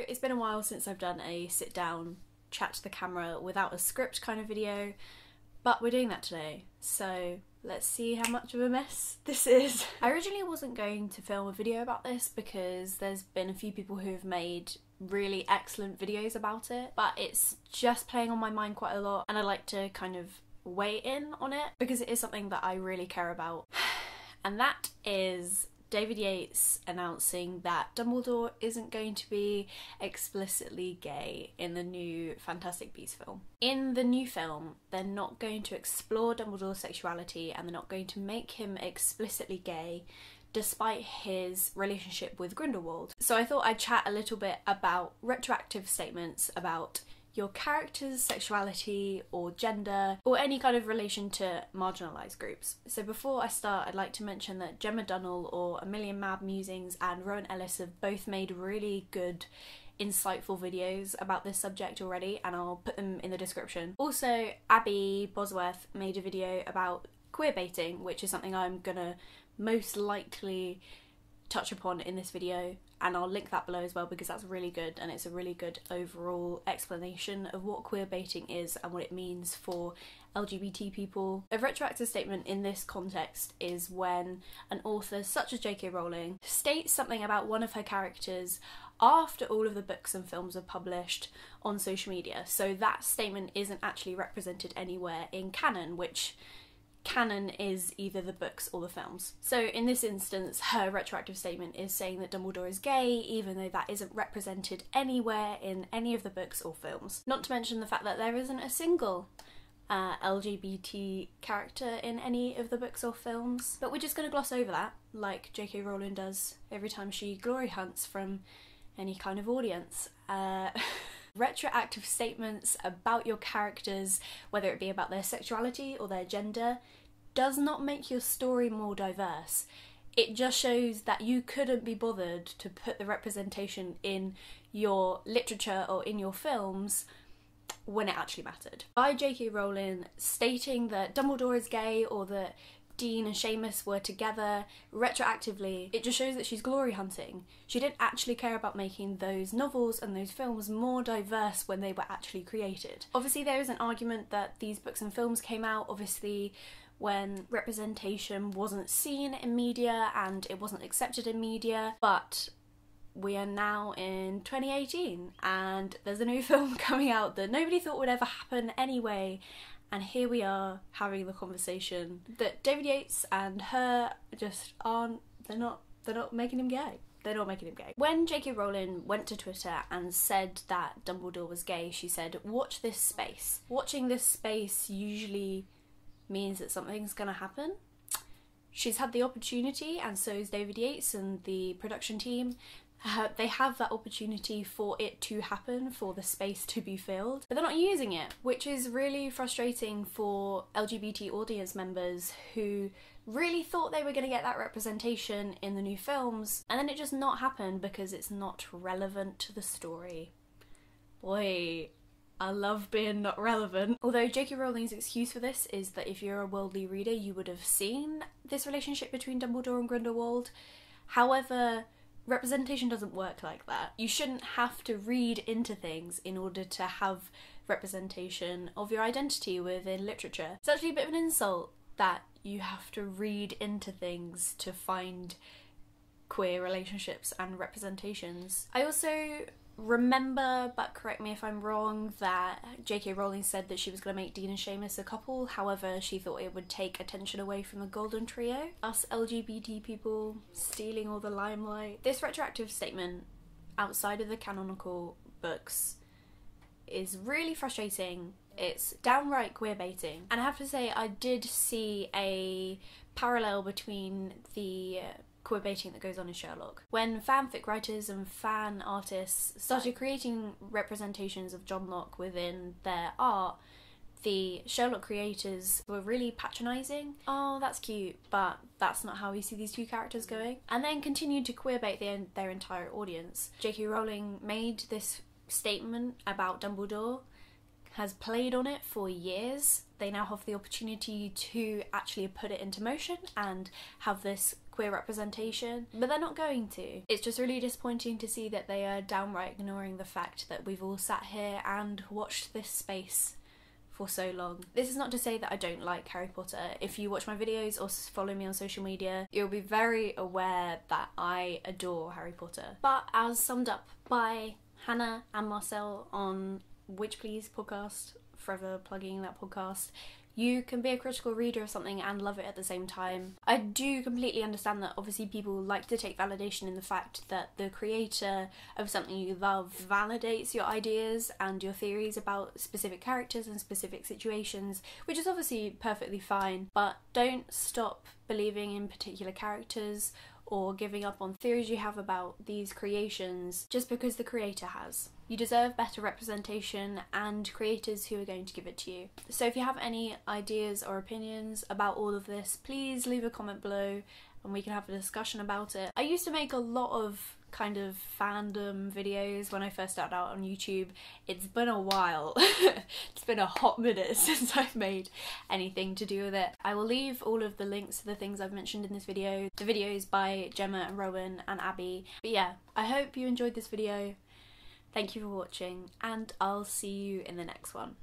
it's been a while since I've done a sit down, chat to the camera without a script kind of video, but we're doing that today, so let's see how much of a mess this is. I originally wasn't going to film a video about this because there's been a few people who have made really excellent videos about it, but it's just playing on my mind quite a lot and I like to kind of weigh in on it because it is something that I really care about. And that is David Yates announcing that Dumbledore isn't going to be explicitly gay in the new Fantastic Beasts film. In the new film, they're not going to explore Dumbledore's sexuality and they're not going to make him explicitly gay despite his relationship with Grindelwald. So I thought I'd chat a little bit about retroactive statements about your character's sexuality or gender or any kind of relation to marginalised groups. So before I start, I'd like to mention that Gemma Dunnell or A Million Mad Musings and Rowan Ellis have both made really good, insightful videos about this subject already, and I'll put them in the description. Also, Abby Bosworth made a video about queerbaiting, which is something I'm gonna most likely touch upon in this video, and I'll link that below as well because that's really good and it's a really good overall explanation of what queerbaiting is and what it means for LGBT people. A retroactive statement in this context is when an author such as J.K. Rowling states something about one of her characters after all of the books and films are published on social media. So that statement isn't actually represented anywhere in canon, which canon is either the books or the films. So in this instance, her retroactive statement is saying that Dumbledore is gay, even though that isn't represented anywhere in any of the books or films. Not to mention the fact that there isn't a single LGBT character in any of the books or films. But we're just going to gloss over that, like J.K. Rowling does every time she glory hunts from any kind of audience. Retroactive statements about your characters, whether it be about their sexuality or their gender, does not make your story more diverse. It just shows that you couldn't be bothered to put the representation in your literature or in your films when it actually mattered. By J.K. Rowling stating that Dumbledore is gay or that Dean and Seamus were together retroactively, it just shows that she's glory hunting. She didn't actually care about making those novels and those films more diverse when they were actually created. Obviously there is an argument that these books and films came out obviously when representation wasn't seen in media and it wasn't accepted in media, but we are now in 2018 and there's a new film coming out that nobody thought would ever happen anyway. And here we are having the conversation that David Yates and her just aren't, they're not making him gay. They're not making him gay. When J.K. Rowling went to Twitter and said that Dumbledore was gay, she said, "Watch this space." Watching this space usually means that something's gonna happen. She's had the opportunity, and so is David Yates and the production team. They have that opportunity for it to happen, for the space to be filled, but they're not using it, which is really frustrating for LGBT audience members who really thought they were going to get that representation in the new films, and then it just not happened because it's not relevant to the story. Boy, I love being not relevant. Although J.K. Rowling's excuse for this is that if you're a worldly reader, you would have seen this relationship between Dumbledore and Grindelwald. However, representation doesn't work like that. You shouldn't have to read into things in order to have representation of your identity within literature. It's actually a bit of an insult that you have to read into things to find queer relationships and representations. I also remember, but correct me if I'm wrong, that J.K. Rowling said that she was going to make Dean and Seamus a couple, however she thought it would take attention away from the Golden Trio. Us LGBT people stealing all the limelight. This retroactive statement outside of the canonical books is really frustrating. It's downright queerbaiting, and I have to say I did see a parallel between the queerbaiting that goes on in Sherlock. When fanfic writers and fan artists started creating representations of John Locke within their art, the Sherlock creators were really patronising. Oh, that's cute, but that's not how we see these two characters going. And then continued to queerbait their entire audience. J.K. Rowling made this statement about Dumbledore, has played on it for years. They now have the opportunity to actually put it into motion and have this queer representation, but they're not going to. It's just really disappointing to see that they are downright ignoring the fact that we've all sat here and watched this space for so long. This is not to say that I don't like Harry Potter. If you watch my videos or follow me on social media, you'll be very aware that I adore Harry Potter. But as summed up by Hannah and Marcel on Witch Please podcast, forever plugging that podcast, you can be a critical reader of something and love it at the same time. I do completely understand that obviously people like to take validation in the fact that the creator of something you love validates your ideas and your theories about specific characters and specific situations, which is obviously perfectly fine, but don't stop believing in particular characters or giving up on theories you have about these creations just because the creator has. You deserve better representation and creators who are going to give it to you. So if you have any ideas or opinions about all of this, please leave a comment below and we can have a discussion about it. I used to make a lot of kind of fandom videos when I first started out on YouTube. It's been a while. It's been a hot minute since I've made anything to do with it. I will leave all of the links to the things I've mentioned in this video, the videos by Gemma and Rowan and Abby. But yeah, I hope you enjoyed this video. Thank you for watching and I'll see you in the next one.